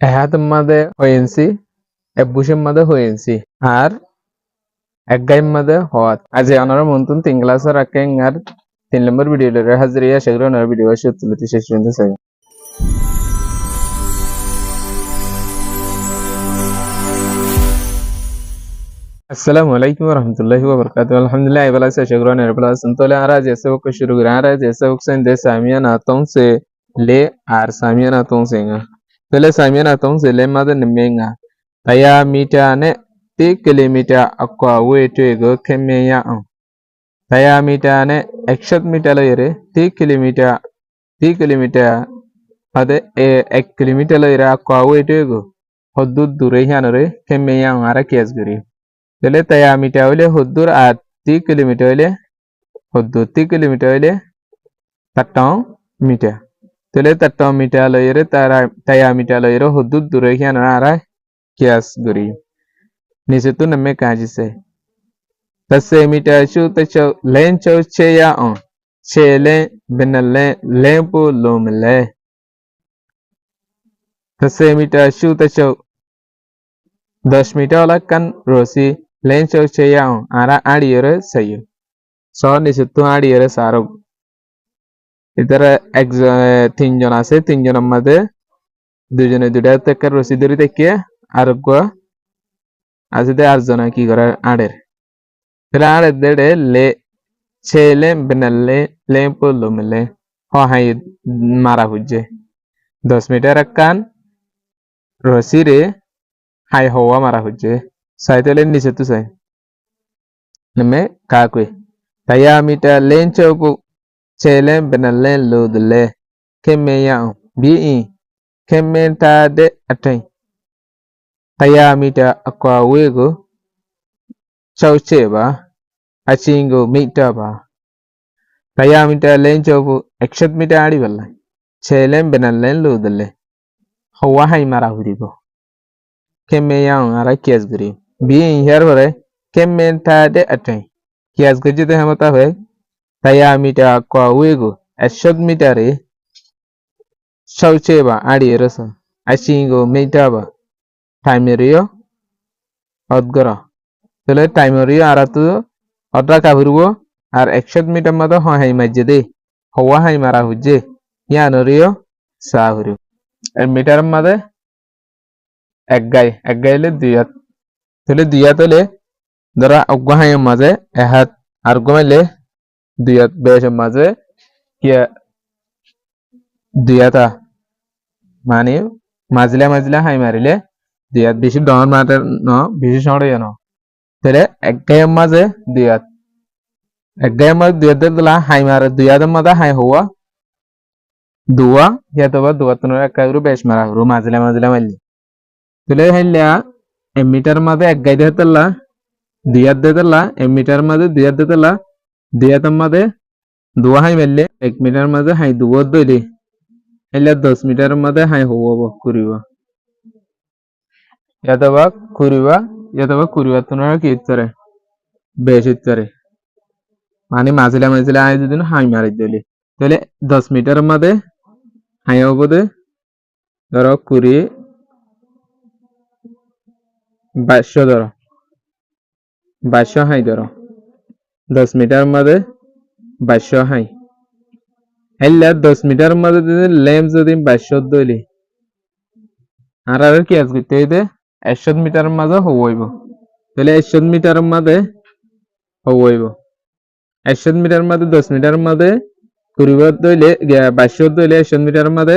এহাতের মাঝে হয়েছি এবুশের মাঝে হয়েছি আর এক গাইম মাঝে হওয়াত আজ অনার মন্তন 3 ক্লাসের আকেন আর 3 নম্বর ভিডিও লরে হাজিরিয়া সেগুলো অনার ভিডিও আসে তুলতে শেষ পর্যন্ত চাই আসসালামু আলাইকুম ওয়া রাহমাতুল্লাহি ওয়া বারাকাতুহু আলহামদুলিল্লাহ ইবালা से शेगरो ने बला संतोले आ रहा जैसे वो को शुरू करा रहा है जैसे वो से दे सामिया नातों से ले आर सामिया नातों से पहले सामिया नातों से ले Madan निमेंगा taya mita ne 3 kilometer akwa wetu ego kemeya taya mita ne 1 meter lo yere 3 kilometer ade 1 kilometer lo yere akwa wetu ego hodud dure hanore kemeya ara kias guri tele taya mita ole hodur at 3 kilometer ole hodur 3 kilometer ole taton meter tele taton meter lo yere taya mita lo yere hodud dure hanore ara kias guri nice tu name kajise tase mita shu tacho len cho cheya on chele benale lempo lomle tase mita shu tacho 10 meter la kan rosi len cho cheya on ara adiyere sayo so nice tu adiyere saro idara তিনজন আছে তিনজনের মধ্যে দুজনে দুটা থেকে রশি ধরে দেখিয়ে আরোগ্য আসলে আরজনা কি করে আড়ের তাহলে আড়ের দেড়ে লে ছেলে বেনালে লে পড়লো মেলে হাই মারা হচ্ছে 10 মিটার কান রশি রে হাই হওয়া মারা হচ্ছে সাইতেলের নিচে তো চাই নেমে কাকুই তাইয়া মিটা লেন চৌকু ছেলে বেনালে লো দিলে কেমে ইয়াও বি কেমে তা দে আটাই তাইয়া মিটা আকwa wego chauche ba achingo meita ba taya mita len chobu 1 meter adi balla chelem benalen ludale hawa hai mara hurigo kemme yang ara kias guri being here hore kemme ta de atai kias gajite hamata hoye taya mita akwa wego 1 meter e chauche ba adi erasa achingo meita ba timerio odgora তাহলে টাইমরিও আর তো অদরা কাবুরবো আর 100 metre মতো high মাঝে দে হওয়া high মারা হচ্ছে ইয়ানরিও সাহুরি metre মধ্যে এক গাইলে দুইয়াত তাহলে দুইয়াত হলে ধরা অজ্ঞ হাই মাঝে এহাত আর গমাইলে দুইয়াত বেশ মাঝে কিয়া দুইয়াতা মানে মাজলা হাই মারিলে দুইয়াত বেশি ডর মারে ন বেশি সরে ন তাহলে এক গায়ের মাঝে দুইয়াত দিলা হাই মারে দুইয়াদের মাঝে হাই হওয়া দুয়া ইয়াতবা দুয়া তোনার একাগ্র বেশ মারা হরো মাজলা মারলি তাহলে হাইলা মিটার মাঝে এক গাই দিতেলা দুইয়াত দিতেলা মিটার মাঝে দুইয়াত দিতেলা দুইয়াতের মাঝে দুয়া হাই মারলে 1 মিটার মাঝে হাই দুয়া দইলে হাইলা 10 মিটার মাঝে হাই হওয়া করিবা ইয়াতবা কুরিবা তোনার কি ইত্তরে বেশ ইত্তরে মানে মাজলা আই যদি হাই মারি দিলে তাহলে 10 মিটার মধ্যে হাই হবো দে ধরো 2200 ধরো 2200 হাই ধরো 10 মিটার মধ্যে 2200 হাই হাইলা 10 মিটার মধ্যে লেম যদি 2200 দইলে আর কি আজ করতে হইতে 100 মিটার মাঝে হইব তাহলে 100 মিটার মাঝে হইব 100 মিটার মাঝে 10 মিটার মাঝে কুড়িবার দইলে 2200 দইলে 100 মিটার মাঝে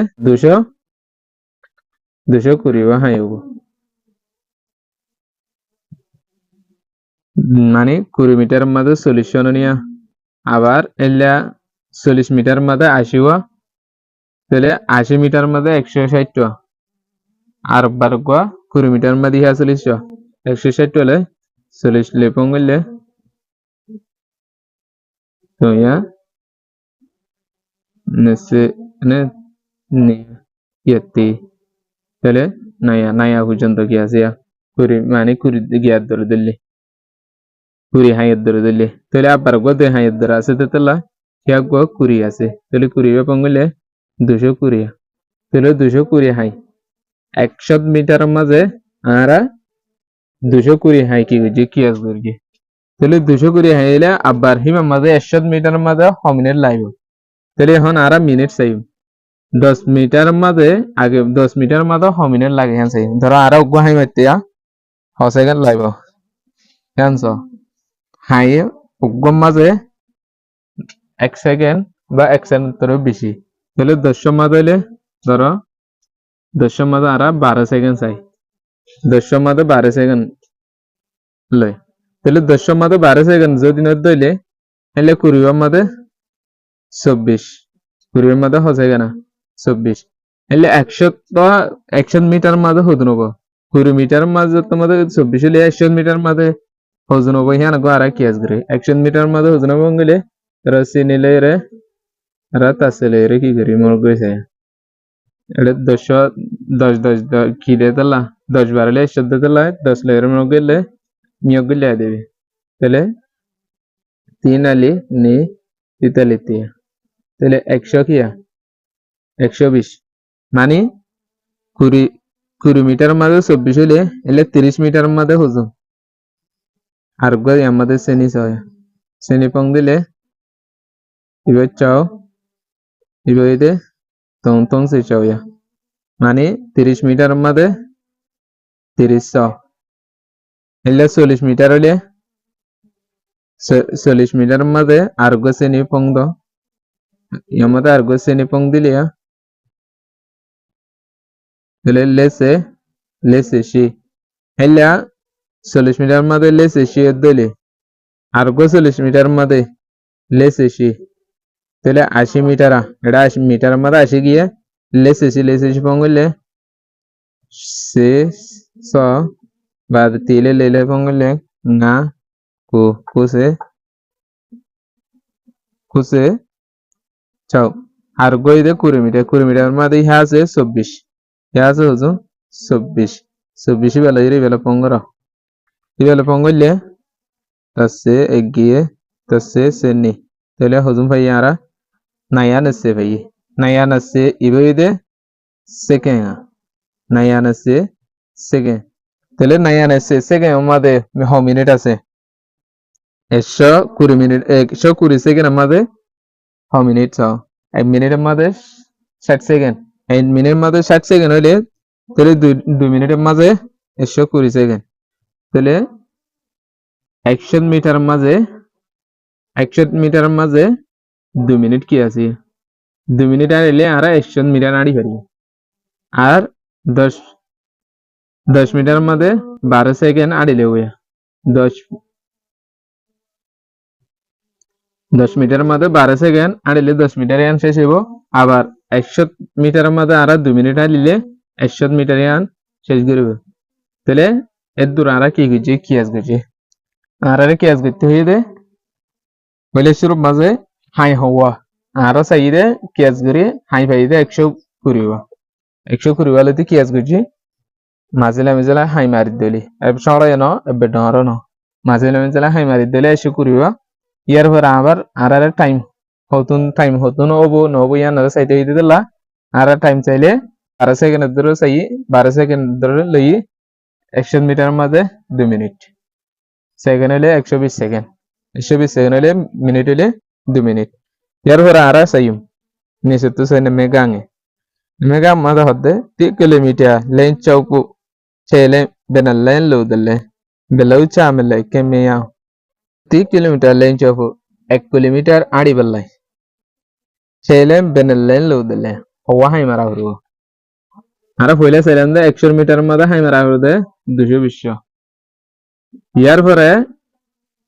200 কুড়িবা হাই হইব মানে 20 মিটার মাঝে 40 নিয়া আবার এলা 40 মিটার মাঝে 80 তাহলে 80 মিটার মাঝে 160 আর বার 20 মিটার মাঝে 40 160 হলে 40 লেপং হইলে তো ইয়া নেসে নে ইয়াতি তাহলে নায়া পর্যন্ত কি আছে মানে 20 গিয়ার ধরে দিলে 20 হাইয়ের ধরে দিলে তাহলে আবার গদে হাইয়ের ধরে আছে তাহলে ইয়া 20 আছে তাহলে 20 লেপং হইলে 220 তাহলে 220 হাই 100 মিটার মাঝে আরা 220 হাই কি গজি কি আস গরগি তাহলে 220 হাইলে আবার হিমা মাঝে 100 মিটার মাঝে হমিনের লাইব তাহলে এখন আরা মিনিট চাই 10 মিটার মাঝে আগে 10 মিটার মাঝে হমিনের লাগে হ্যাঁ চাই ধরো আরা উগ্র হাই মারতে হ সেকেন্ড লাইব হ্যান্স হাই উগ্র মাঝে 1 সেকেন্ড বা 1 সেকেন্ডেরও বেশি তাহলে 10 মাঝে হইলে ধরো 10 মাঝে আরা 12 সেকেন্ড চাই 10 মাঝে 12 সেকেন্ড লয় তাহলে 10 মাঝে 12 সেকেন্ড যদি না দইলে তাহলে কুড়িবার মাঝে 24 কুড়িবার মাঝে হসে কেনা 24 তাহলে 100 মিটার মাঝে হতো নব 20 মিটার মাঝে তোমাদের 24 হলে 100 মিটার মাঝে হতো নব হ্যাঁ গো আর কি আসবে 100 মিটার মাঝে হতো নব গেলে রসি নিলে রে রাত আসলে রে কি করি মনে কইছে এটা 10 কি দে তালা 10 বারলে 100 দে তালা 10 লের মনে গেলে নিয়োগ গেলে দেবে তাহলে 3 আলি নি 43 তাহলে 100 কিয়া 120 মানে 20 মিটার মাঝে 24 হলে এলে 30 মিটার মাঝে হজুম আর গো আমাদের শ্রেণী ছয় শ্রেণী পং দিলে এবার চাও এবারে তং সে চাও ইয়া মানে 30 মিটার মাঝে 30 এলে 40 মিটার হলে 40 মিটার মাঝে আর গো শ্রেণী পং দ আমাদের আর গো শ্রেণী পং দিলে তাহলে লেসে সি হেলা 40 মিটার মাঝে লেসে সি দলে আর গো 40 মিটার মাঝে লেসে সি তাহলে 80 মিটার এটা 80 মিটার মাঝে 80 গিয়ে লেসে সি পঙ্গলে সে স বাদ তিলে লেলে পঙ্গলে না কুসে চাও আর গো ইদে 20 মিটার মাঝে ইহা আছে 24 ইহা আছে হজু 24 বেলা পঙ্গরা বেলা পঙ্গলে তাসে এগিয়ে তাসে সেনি তাহলে হজুম ভাই আরা নায়া নসে ভাই নায়া নসে ইবইদে সেকেন্ড নায়া নসে সেকেন্ড তাহলে নায়া নসে সেকেন্ড আমাদের হ মিনিট আছে 120 মিনিট 120 সেকেন্ড আমাদের হ মিনিট চাও 1 মিনিটের মাঝে 60 সেকেন্ড 1 মিনিটের মাঝে 60 সেকেন্ড হইলে তাহলে 2 মিনিটের মাঝে 120 সেকেন্ড তাহলে 100 মিটার মাঝে 2 মিনিট কি আছে 2 মিনিট আর এলে আর 100 মিটার আড়ি পারি আর 10 মিটার মাঝে 12 সেকেন্ড আড়িলে হইয়া 10 মিটার মাঝে 12 সেকেন্ড আড়িলে 10 মিটার ইয়ান শেষ হইব আবার 100 মিটার মাঝে আর 2 মিনিট আড়িলে 100 মিটার ইয়ান শেষ করিব তাহলে এর দূর আর কি গেছে কি আস গেছে আর কি আস গেতে হইয়ে দে বলে শুরু মাঝে হাই হওয়া আর সাইডে কি আস করি হাই ফাইদে 100 করিব 100 করিব হলে কি আস গেছে মাঝে হাই মারি দিলি এবার সরাই ন এবার ডর ন মাঝে হাই মারি দিলে 100 করিব ইয়ার পর আবার আর টাইম হতুন নবো ইয়ান সাইডে হইতে দিলা আর টাইম চাইলে 12 সেকেন্ড ধরে চাই 12 সেকেন্ড ধরে লই 100 মিটার মাঝে 2 মিনিট সেকেন্ড হলে 120 সেকেন্ড 120 সেকেন্ড হলে মিনিট হলে 2 মিনিট ইয়ার পর আর চাইম নিচে তো সাইনে মেগা মাঝে হতে 3 কিলোমিটার লেন চৌকু ছেলে বেনালেন লৌদলে বেলাউ চামলে কেমিয়া 3 কিলোমিটার লেন চৌকু 1 কিলোমিটার আড়ি বেলাই ছেলে বেনালেন লৌদলে হওয়া হাই মারা হরু আর পয়লা ছেলেন 100 মিটার মাঝে হাই মারা হরু দে 220 ইয়ার পরে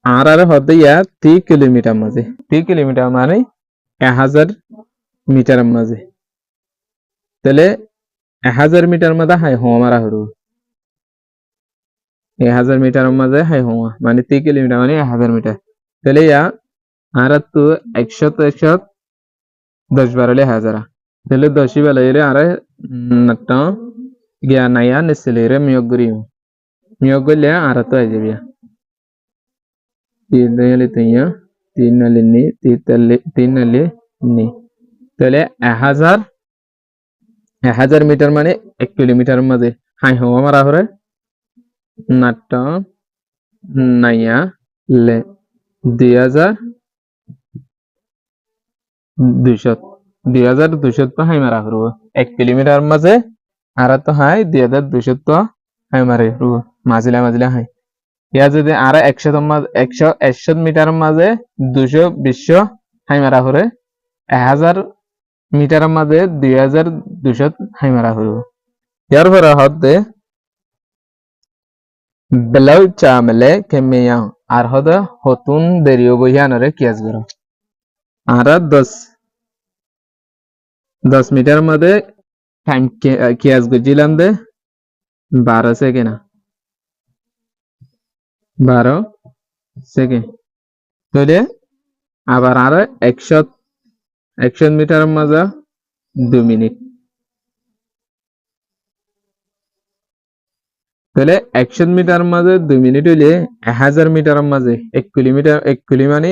আর হতে ইয়া 3 কিলোমিটার মাঝে 3 কিলোমিটার মানে 1000 মিটার মাঝে তাহলে 1000 মিটার মাঝে হাই হওয়া মারা হরু 1000 মিটার মাঝে হাই হওয়া মানে 3 কিলোমিটার মানে 1000 মিটার তাহলে ইয়া আর তো 100 10 বারলে 1000 তাহলে 10 বেলা এলে আর নটা গিয়া নাইয়া নিসলেরে মিয়োগ করলে আর তো আই যাবে 3 নালি তাইয়া 3 নালি নি 3 নালি নি তাহলে 1000 1000 মিটার মানে 1 কিলোমিটার মাঝে হাই হওয়া মারা হরে নাট্য নাইয়া লে 2200 2200 তো হাই মারা হরব 1 কিলোমিটার মাঝে আর তো হাই 2200 তো হাই মারে হরব মাঝিলা মাঝিলা হাই ইয়া যদি আর 100 মিটার মাঝে 220 হাই মারা হরে 1000 মিটার মাঝে 2200 হাই মারা হরব ইয়ার পরে হদে বেলাউ চামলে কেমিয়া আর হদে হতুন দেরিও বহিয়ানরে কিয়াস গর আর 10 মিটার মাঝে টাইম কিয়াস গজিলাম দে 12 সেকেন্ড 12 সেকেন্ড তাহলে আবার আর 100 মিটার মাঝে 2 মিনিট তাহলে 100 মিটার মাঝে 2 মিনিট হইলে 1000 মিটার মাঝে 1 কিলোমিটার 1 কিলো মানে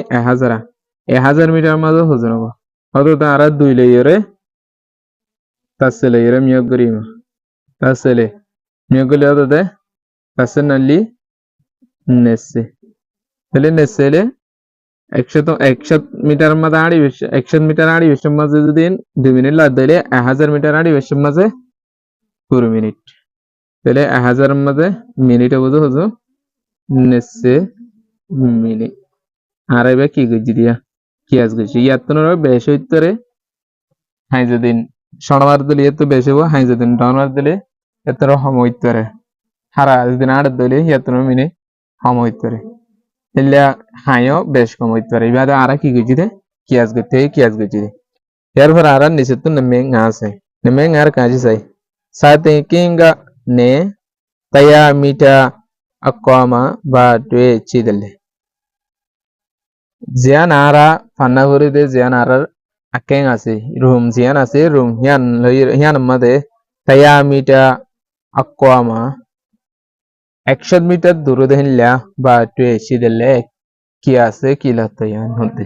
1000 মিটার মাঝে হজন হবো অত আর 2 লইরে তাসে লইরে মিয়োগ করিম তাসলে মিয়োগ করলে অত দে তাসে নালি নেসে তাহলে নেসেলে 100 মিটার মাঝে 100 মিটার মাঝে যদি 2 মিনিট লাগ দিলে 1000 মিটার মাঝে 2 মিনিট তাহলে 1000 মাঝে মিনিট হবো হজো নেসে মিনিট আর এবার কি গজি দিয়া কি আজ গজি ইয়াতন বেশ হইতরে হাই যদিন শনিবার দিলে এত বেশ হবো হাই যদিন ডনবার দিলে এত হম হইতরে হারা যদি আট দিলে ইয়াতন মিনিট হম হইতরে এলিয়া হাইও বেশ কম হইতরে এবার আর কি গজি দে কি আজ গজি দে এরপর আর নিচে তো নেমে আছে নেমে আর কাজে চাই সাথে কিংগা নে taya mita akwama ba dwe chidale jian ara fanna gori de jian arar akeng ase room jian ase room hian made taya mita akwama 100 metre দূরে দেখিলা বা দwe chidale কি আছে কি লতয়ান হতে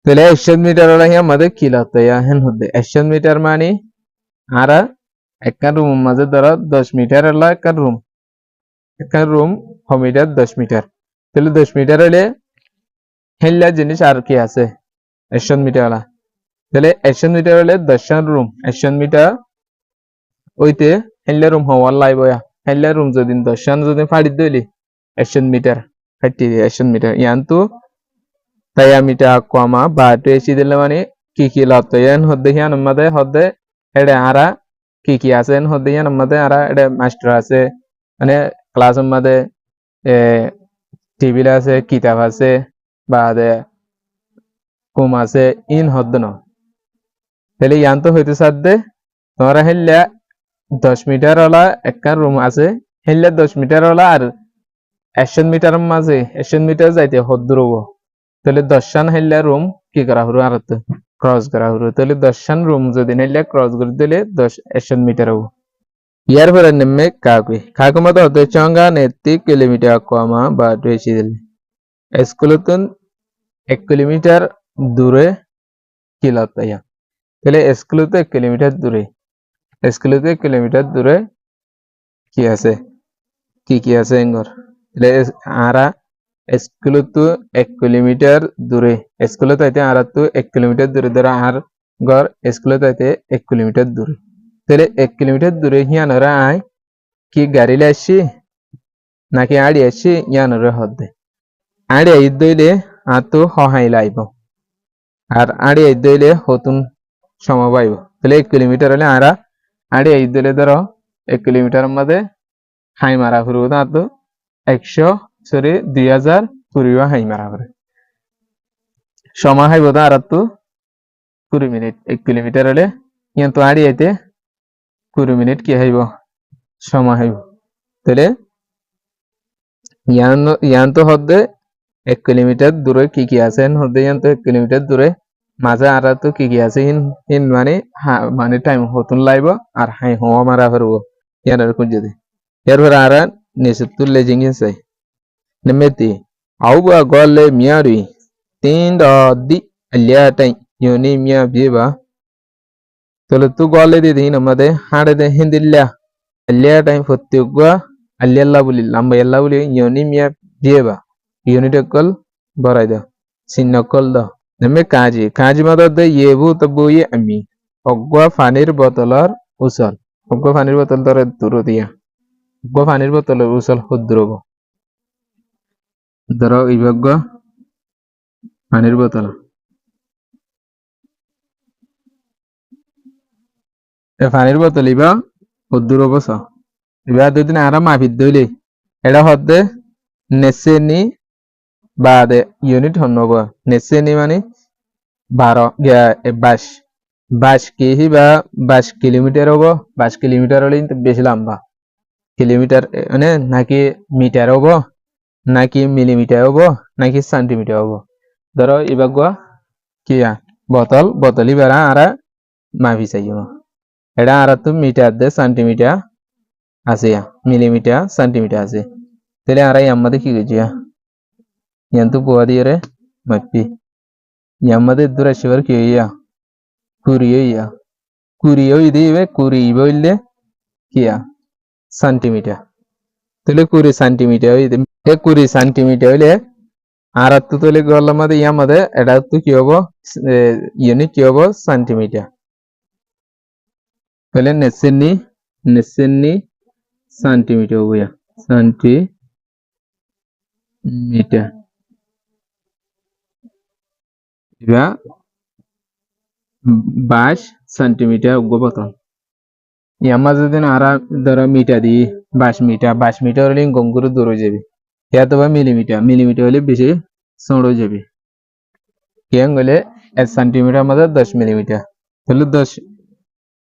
তাহলে 100 মিটার হলো হিয়া মধ্যে কি লতয়ান হতে 100 মিটার মানে আরা একটা রুম মাঝে ধরো 10 মিটার হলো একটা রুম মিটার 10 মিটার তাহলে 10 মিটার হলে হেল্লা জিনিস আর কি আছে 100 মিটার হলা তাহলে 100 মিটার হলে 10 রুম 100 মিটার ওইতে হেল্লা রুম হওয়ার লাইবয়া হেল্লা রুম যদি 10 যদি ফাড়ি দিলি 100 মিটার ফাটি 100 মিটার ইয়ান্তু তাইয়া মিটার কমা বা এসি দিলে মানে কি লতয়ান হদ্দে হিয়ান মধ্যে হদ্দে এড়ে আরা কি আছে হদ্দে হিয়ান মধ্যে আরা এড়ে মাস্টার আছে মানে ক্লাসের মধ্যে টেবিল আছে কিতাব আছে বা কুম আছে ইন হদ্দ ন তাহলে ইয়ান তো হইতে সাথে তোমরা হেললা 10 মিটার ওলা একটা রুম আছে হেললা 10 মিটার ওলা আর 100 মিটার মাঝে 100 মিটার যাইতে হদ্দ রব তাহলে 10 হেললা রুম কি করা হলো আর ক্রস করা হলো তাহলে 10 রুম যদি হেললা ক্রস করে দিলে 100 মিটার হবো ইয়ার পরে নেমে কাকু মতো হতে চঙ্গা নেতি কিলোমিটার কমা বা বেশি দিলে স্কুলতুন 1 কিলোমিটার দূরে কিলতয়া তাহলে স্কুলতে 1 কিলোমিটার দূরে স্কুলতে 1 কিলোমিটার দূরে কি আছে কি আছে এঙ্গর তাহলে আরা স্কুলতু 1 কিলোমিটার দূরে স্কুলতে আইতে আরা তো 1 কিলোমিটার দূরে ধরা আর ঘর স্কুলতে আইতে 1 কিলোমিটার দূরে তাহলে 1 কিলোমিটার দূরে হিয়ানরা আয় কি গাড়ি আসছি নাকি আড়ি আসছি ইয়ানরে হদ্দে আড়ি আই দইলে আতো হহাই লাইব আর আড়ি আই দইলে হতুন সমবাইব তাহলে 1 কিলোমিটার হলে আরা আড়ি আই দইলে ধরো 1 কিলোমিটার মধ্যে হাই মারা ফুরব না তো 2000 পুরিবা হাই মারা করে সময় হাইব না আর তো 20 মিনিট 1 কিলোমিটার হলে ইয়ান তো আড়ি আইতে 20 মিনিট কি হাইব সময় হাইব তাহলে ইয়ান তো হদ্দে 1 কিলোমিটার দূরে কি আছে হদ্দে ইয়ান তো 1 কিলোমিটার দূরে মাঝে আর তো কি আছে ইন মানে টাইম হতুন লাইব আর হাই হওয়া মারা ফেরব ইয়ানের কোন যদি এরপর আর নিচে তুললে জিঙ্গিন চাই নেমেতি আউবা গলে মিয়ারি 3 di aliya tai yoni miya bieba তাহলে তু গলে দিয়ে দিন আমাদের হাড়ে দে হিন্দিল্লা আল্লিয়া টাইম ফত্যুগা আল্লিয়াল্লা বলি লাম্বা ইয়াল্লা বলি ইয়নি মিয়া দিয়েবা ইউনিট কল বড়াই দাও চিহ্ন কল দাও নেমে কাজি মাদর দে ইয়েবু তবু ইয়ে আমি অগ্বা পানির বোতলর উচল অগ্বা পানির বোতল ধরে দূর দিয়া অগ্বা পানির বোতলের উচল হুদ্রব ধরো ইবগ্য পানির বোতল এ পানির বোতল ইবা হুদ্রব স ইবা দুদিন আরাম মাফিদ দইলে এটা হদ্দে নেসেনি বাদে ইউনিট হন্নব নেসেনি মানে 22 কেহি বা 22 কিলোমিটার হবো 22 কিলোমিটার হলে কিন্তু বেশি লম্বা কিলোমিটার মানে নাকি মিটার হবো নাকি মিলিমিটার হবো নাকি সেন্টিমিটার হবো ধরো এবার কিয়া বোতলই বেড়া আরা মাপি চাইব এটা আর তো মিটার দে সেন্টিমিটার আছে মিলিমিটার সেন্টিমিটার আছে তাহলে আর আমাদের কি গেছিয়া yantu buat dia re mapi yamade dura shivar kiya kuriyo idi ve kuri boille kiya centimeter tele kuri centimeter idi e kuri centimeter hile arattu tele gollamade yamade edattu ki hobo unit ki hobo centimeter tele nesenni centimeter hobo ya centimeter ইবা 22 centimetre গোবতন ইয়ামা যদি আরা ধরো metre দি 22 metre হলে গঙ্গুর দূর হয়ে যাবে ইয়া তো millimetre হলে বেশি সৌড় হয়ে যাবে কেন গেলে 1 সেন্টিমিটার মধ্যে 10 মিলিমিটার তাহলে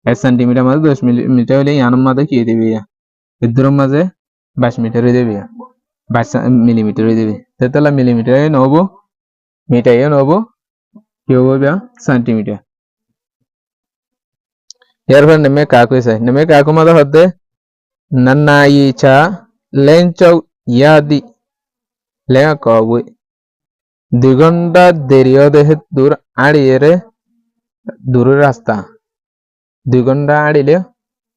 1 সেন্টিমিটার মধ্যে 10 মিলিমিটার হলে ইয়ানোর মধ্যে কি দেবে ইদুর মাঝে 22 মিটার হয়ে যাবে 22 মিলিমিটার হয়ে যাবে তাহলে মিলিমিটার নবো মিটার নবো কি হবে সেন্টিমিটার এরপর নেমে কাকু আছে নেমে কাকু মাদা হতে নন্নাই চা লেঞ্চৌ ইয়াদি লেঙা কবুই 2 ঘন্টা দেরিও দেহে দূর আড়িয়ে দূরের রাস্তা 2 ঘন্টা আড়িলে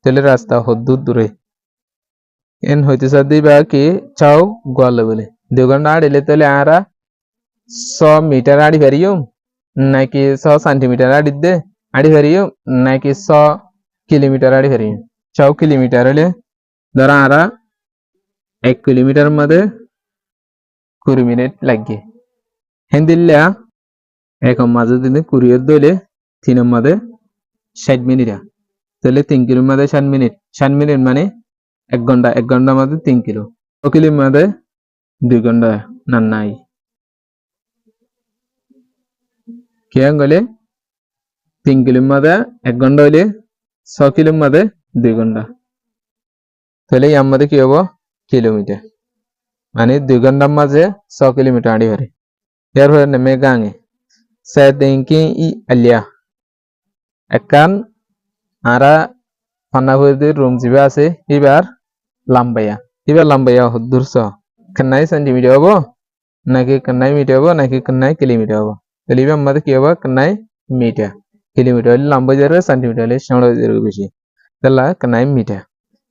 তেলে রাস্তা হদ্দুর দূরে এন হইতে সাদি বা কি চাও গলে বলে 2 ঘন্টা আড়িলে তেলে আরা 100 মিটার আড়ি পারিও নাকি 100 সেন্টিমিটার আড়ি পারিও নাকি 100 কিলোমিটার আড়ি পারিও 100 কিলোমিটার হলে ধরো আরা 1 কিলোমিটার মধ্যে 20 মিনিট লাগে হেন্দিল্লা এক মাঝে দিনে 20 দইলে 3 মধ্যে 60 মিনিট তাহলে 3 কিলোর মধ্যে 60 মিনিট মানে 1 ঘন্টা মধ্যে 3 কিলো 1 কিলোর মধ্যে 2 ঘন্টা নাই কেন গেলে 3 কিলোর মধ্যে 1 ঘন্টা হইলে 6 কিলোর মধ্যে 2 ঘন্টা তাহলে আমাদের কি হবো কিলোমিটার মানে 2 ঘন্টার মাঝে 6 কিলোমিটার আড়ি পারে এরপরে নেমে গাঙে সেদিনকি ই আলিয়া একান আরা ফান্নাফুদি রুম জিবা আছে এবার লাম্বাইয়া হুদ্দুর স কেনাই সেন্টিমিটার হবো নাকি কেনাই মিটার হবো নাকি কেনাই কিলোমিটার হবো তাহলে এবার আমাদের কি হবো কেনাই মিটার কিলোমিটার হলে লম্বা যাবে সেন্টিমিটার হলে সামনে যাবে বেশি তাহলে কেনাই মিটার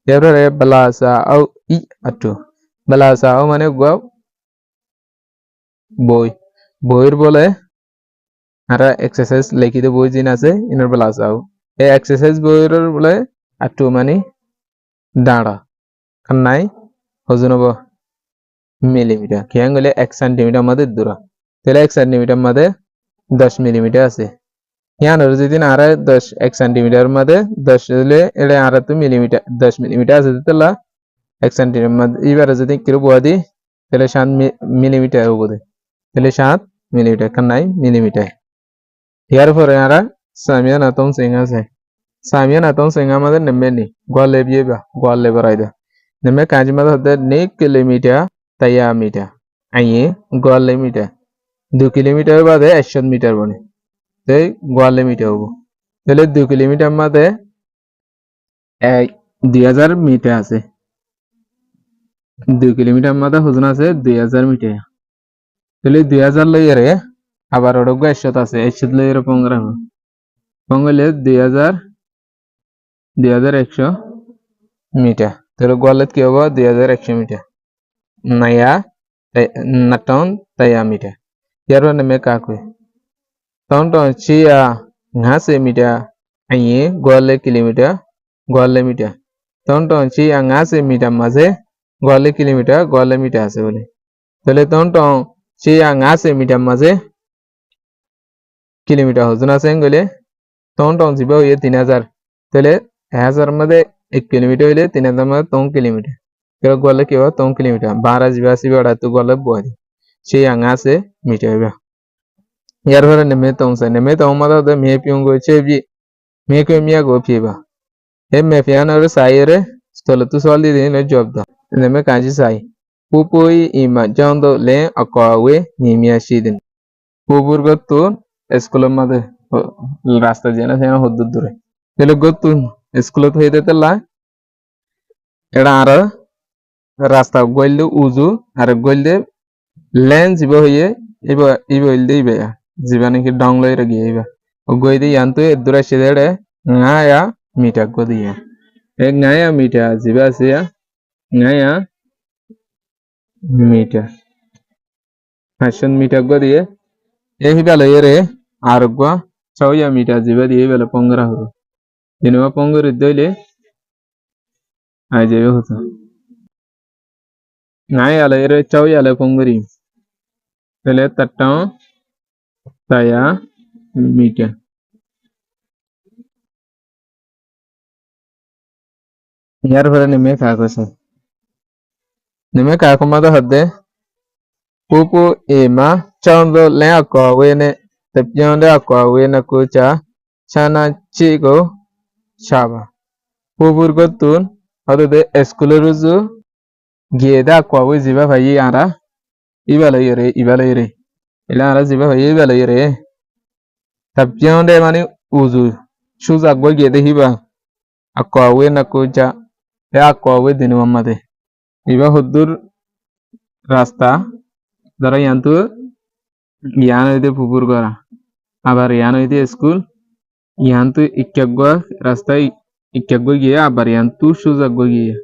এরপরে বেলাসা আও ই আটু বেলাসা আও মানে বইয়ের বলে আরা এক্সারসাইজ লিখিত বই জিন আছে ইনার বেলাসা আও এই এক্সারসাইজ বইয়ের বলে আটু মানে দাঁড়া কান্নাই ওজন হবো মিলিমিটার কেন গেলে 1 সেন্টিমিটার মধ্যে দূর তাহলে 1 সেন্টিমিটার মধ্যে 10 মিলিমিটার আছে ইয়ানোর যদি আরা 1 সেন্টিমিটার মধ্যে 10 হলে এটা আরা তো মিলিমিটার 10 মিলিমিটার আছে তাহলে 1 সেন্টিমিটার মধ্যে এবারে যদি কিরো বয়া দি তাহলে 7 মিলিমিটার হবে তাহলে 7 মিলিমিটার কান্নাই মিলিমিটার ইয়ার পরে আরা সামিয়া নাতং সিং আছে সামিয়া নাতং সিং আমাদের নেমে নি গোয়ালে বিয়েবা গোয়ালে বরাইদা নেমে কাজি মাদা হতে নে কিলোমিটার তাইয়া মিটার আইয়ে গোয়ালে মিটার 2 কিলোমিটার বাদে 100 মিটার বনে তাই গোয়ালে মিটার হবো তাহলে 2 কিলোমিটার মধ্যে 2000 মিটার আছে 2 কিলোমিটার মধ্যে ওজন আছে 2000 মিটার তাহলে 2000 লইয়ে রে আবার ওড়গো 100 আছে 100 লইয়ে পঙ্গরা পঙ্গলে 2000 2100 মিটার তাহলে গোয়ালত কি হবো 2100 মিটার নায়া নাটন তায়া মিটার ইয়ার নেমে কাকুই টন চিয়া ngase মিটার আইয়ে গোয়ালে কিলোমিটার গোয়ালে মিটার টন চিয়া ngase মিটার মাঝে গোয়ালে কিলোমিটার গোয়ালে মিটার আছে বলে তাহলে টন চিয়া ngase মিটার মাঝে কিলোমিটার হজন আছে গলে টন জিবা হইয়ে 3000 তাহলে 1000 মধ্যে 1 কিলোমিটার হইলে 3000 মধ্যে 3 কিলোমিটার তাহলে গোয়ালে কি হবে 3 কিলোমিটার 12 জিবা আসি বড়া তো গোয়ালে বয় চিয়া ngase মিটার হবে ইয়ার পরে নেমে তং মধ্যে তো মে পিউং গো চেবি মে কো মিয়া গো পিবা এ মে ফিয়ানোর সাইরে স্থলে তু সল দি নে জব দা নেমে কাজি সাই পুপুই ইমা জন্দ লে আকওয়ে নিমিয়া শিদিন পুপুর গতু স্কুলের মধ্যে রাস্তা জেনা সেনা হদ্দুর দূরে তেলে গতু স্কুলত হইতে তেলা এড়া আর রাস্তা গইলে উজু আর গইলে লেন জিব হইয়ে ইবা ইবা ইলদে ইবা জিবানি কি ডং লই রে গিয়ে o goidi yantu edura shidere ngaya mita godiya e ngaya mita zibasia ngaya mita fashion mita godiye e hibalo yere argwa chawya mita zibadi e bela pongra horo dinwa pongor doile aje hoto ngaya la yere chawya la pongri pele tatta taya mita यार भरा निमे काको से निमे काको मा तो हदे pupu ema chondo le akwa wene tepyonde akwa wene kucha chana chigo chaba pupur gotun hado de eskuleruzu gieda akwa we ziba fayi ara ibala yere ila ara ziba fayi ibala yere tepyonde mani uzu shuza gwa gieda hiba akwa wene kucha e akwa we dinu mamade iba hudur rasta dara yantu ইয়ান হইতে পুকুর করা আবার ইয়ান হইতে school ইয়ান্তু ইক্কাগwa রাস্তায় ইক্কাগwa গিয়ে আবার ইয়ান্তু সুজাগwa গিয়ে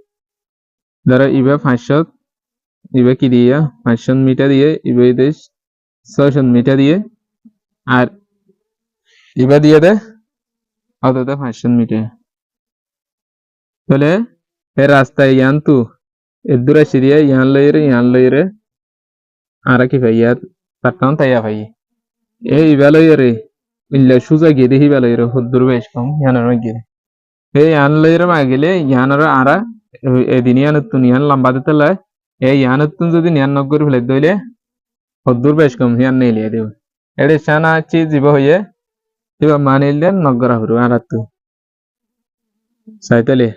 ধরো ইবা 500 ইবা কি দিয়ে 500 মিটার দিয়ে ইবা হইতে 600 মিটার দিয়ে আর ইবা দিয়ে দে অতটা 500 মিটার তাহলে এই রাস্তায় ইয়ান্তু এদুরা সিরিয়া ইয়ান লইরে আর কি ভাইয়া তাকান তাইয়া ভাই এই বেলইরে ইল্লা সুজা গেদে হি বেলইরে হুদ্দুর বেশ কম ইয়ানার গেলে এই ইয়ান লইরে মা গেলে ইয়ানার আরা এদিন ইয়ানুতুন ইয়ান লম্বা দিতেলা এই ইয়ানুতুন যদি ইয়ান নগর ফেলে দইলে হুদ্দুর বেশ কম ইয়ান নেলিয়ে দেব এডে সানা চি জীব হইয়ে ইবা মানিলে নগর হরু আরাতু সাইতালে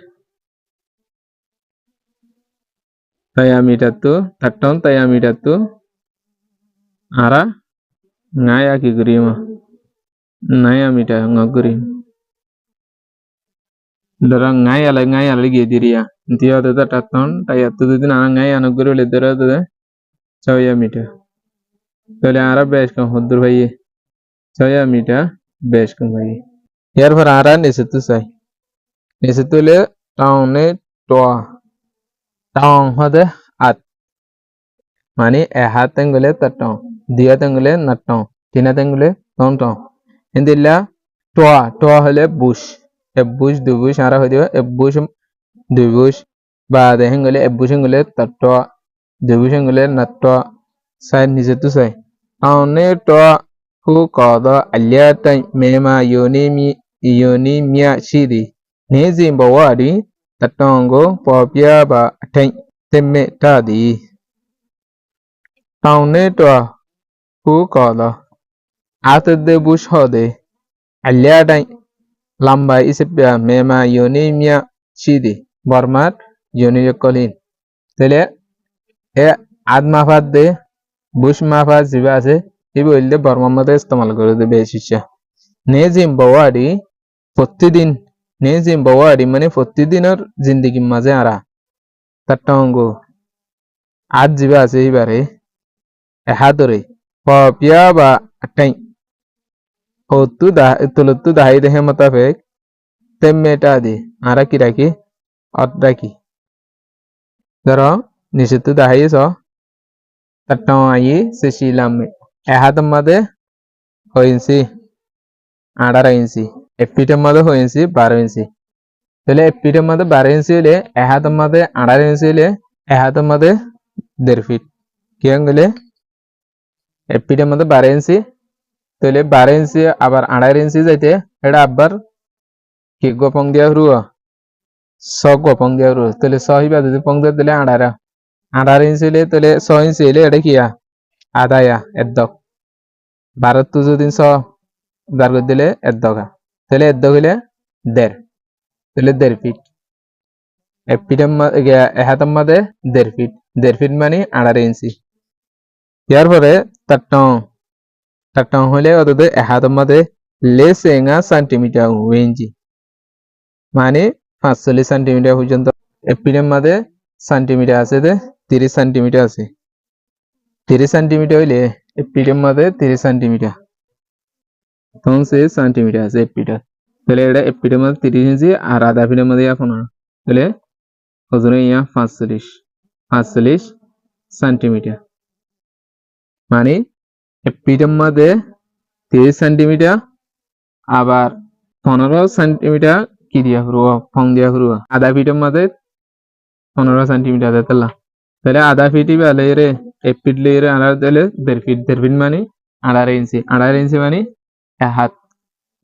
তাইয়া মিটাতু তাটন তাইয়া মিটাতু ara ngaya ki grima naya mita ngagri dara ngaya la ge diria ntiya da taton taya tu din ana ngaya nagri le dara da chawya mita tole ara besh kam hudur bhai chawya mita besh kam bhai yar phar ara nisitu sai nisitu le town ne town hode at mani e hatengule taton dia tengule natton tina tengule tonton indilla toa hole bush e bush du bush ara hodio e bush du bush ba de hengule e bush hengule tatto du bush hengule natto sai nije tu sai aune to hu ko do alyata mema yoni mia shidi nezin bawadi tatongo popya ba atain temme tadi aune to hu kodo atade bush hode alyadai lamba isipya mema yoni mia chidi bormat yoni yokolin tele e adma fadde bush mafa ziba আছে ইবে হইলে বর্মার মধ্যে ইস্তেমাল করে দেবে শিষ্য নেজিম বাওয়াডি মানে প্রতিদিনের জিন্দেগির মাঝে আরা তারটা অঙ্গ আজ জিবা আছে এইবারে এহাদরে Popia ba atain. Otu dah itu letu dah ide hemata fek. তেমেটা দি আরা কি রাখি অত রাখি ধরো নিষেধ দাহাইছ তার আই সেশিলাম এহাতের মধ্যে হইছি 18 ইঞ্চি এপিটের মধ্যে হইছি 12 ইঞ্চি তাহলে এপিটের মধ্যে 12 ইঞ্চি হলে এহাতের মধ্যে 18 ইঞ্চি হলে এহাতের মধ্যে 1.5 ফিট কি হলে এপিটের মধ্যে 12 ইঞ্চি তাহলে 12 ইঞ্চি আবার 18 ইঞ্চি যাইতে এটা আবার কি গোপং দিয়া রুয়া গোপং দিয়া রুয়া তাহলে 6 হিবা যদি পং দিয়ে দিলে 18 ইঞ্চি হলে তাহলে 6 ইঞ্চি হলে এটা কিয়া আদায়া এদ্দক 12 তো যদি 6 দার করে দিলে এদ্দকা তাহলে এদ্দক হইলে 1.5 তাহলে 1.5 ফিট এপিটের মধ্যে এহাতের মধ্যে 1.5 ফিট 1.5 ফিট মানে 18 ইঞ্চি ইয়ার পরে তার হলে অত এহাতের মধ্যে লেসেঙ্গা সেন্টিমিটার ইঞ্চি মানে 45 সেন্টিমিটার পর্যন্ত এপিটের মধ্যে সেন্টিমিটার আছে 30 সেন্টিমিটার আছে 30 সেন্টিমিটার হইলে এপিটের মধ্যে 30 সেন্টিমিটার তখন সে সেন্টিমিটার আছে এপিটার তাহলে এটা এপিটের মধ্যে 30 ইঞ্চি আর আধা ফিটের মধ্যে 15 তাহলে ওজনে ইয়া 45 সেন্টিমিটার মানে এপিটের মধ্যে 30 সেন্টিমিটার আবার 15 সেন্টিমিটার কি দিয়া হরুয়া ফং দিয়া হরুয়া আধা ফিটের মধ্যে 15 সেন্টিমিটার দেতলা তাহলে আধা ফিটই বেলে রে এক ফিট লেরে আড়াই দিলে 1.5 ফিট মানে 18 ইঞ্চি মানে হাত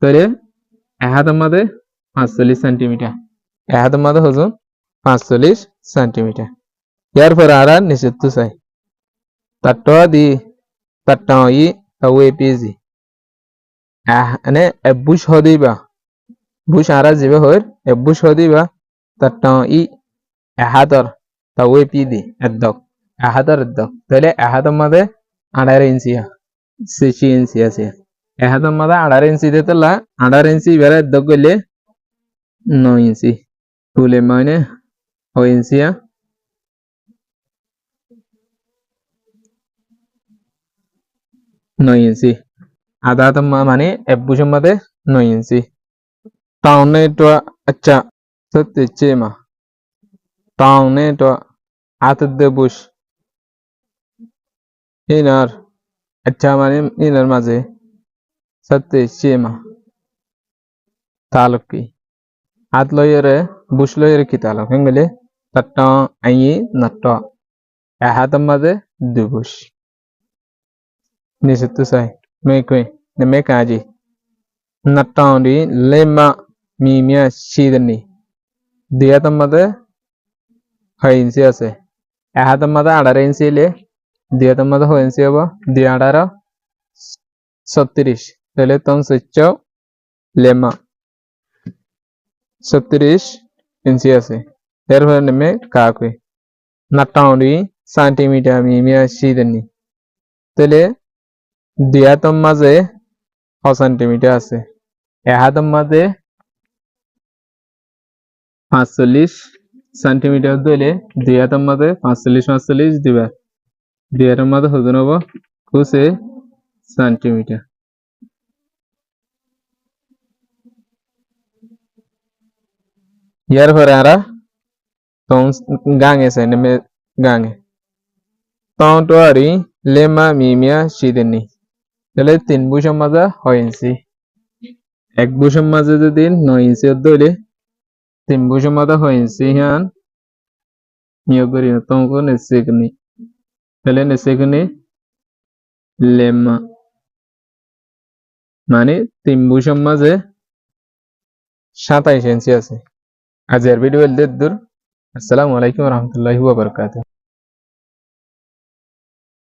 তাহলে হাতের মধ্যে 45 সেন্টিমিটার হাতের মধ্যে ওজন 45 সেন্টিমিটার এর পরে আর নিচে তো চাই তারটা দি তারটা ই তাও এপিজি মানে বুশ হদিবা বুশ আরা যাবে হয় বুশ হদিবা তারটা ই হাতর তাও এপি দি এদ্দক হাতর এদ্দক তাহলে হাতের মধ্যে 18 ইঞ্চি 60 ইঞ্চি আছে হাতের মধ্যে 18 ইঞ্চি দিতে 18 ইঞ্চি বেড়ে এদ্দক গেলে 9 ইঞ্চি তুলে মানে 9 ইঞ্চি 9 ইঞ্চি আধা হাতের মানে বুশের মধ্যে 9 ইঞ্চি টাউনে তো আচ্ছা সত্যি চেমা টাউনে তো হাতের দে বুশ ইনার আচ্ছা মানে ইনার মাঝে সত্যি চেমা তালুক কি হাত লইরে বুশ লইরে কি তালুক হেঙ্গলে তারটা আই নাট্ট হাতের মাঝে 2 বুশ নিষেধ তো চাই মেয়ে মে কাজি নাট্টাউন্ডি লেমা মিমিয়া শীদনি দুই হাতের মধ্যে 6 ইঞ্চি আছে হাতের মধ্যে 18 ইঞ্চি এলে দুই হাতের মধ্যে 6 ইঞ্চি হবো 2 18 36 তাহলে তখন 4 লেমা 36 ইঞ্চি আছে এরপরে নেমে কাকুই নাট্টাউন্ডি সেন্টিমিটার মিমিয়া শীদনি তাহলে দুই হাতের মাঝে 6 সেন্টিমিটার আছে হাতের মাঝে 45 সেন্টিমিটার দিলে দুই হাতের মধ্যে 45 দিবা দুই হাতের মধ্যে ওজন হবো 20 সেন্টিমিটার ইয়ার পরে আরা গাঙে চাই নেমে গাঙে তো আরি লেমা মিমিয়া শীদেনি তাহলে 3 বুশের মাঝে 6 ইঞ্চি 1 বুশের মাঝে যদি 9 ইঞ্চি ধরলে 3 বুশের মাঝে 6 ইঞ্চি হান নিয়োগ করি না তোমাকে নেসেকনি তাহলে নেসেকনি লেমা মানে 3 বুশের মাঝে 27 ইঞ্চি আছে আজকের ভিডিও দূর আসসালামু আলাইকুম ওয়া রাহমাতুল্লাহি ওয়া বারাকাতুহু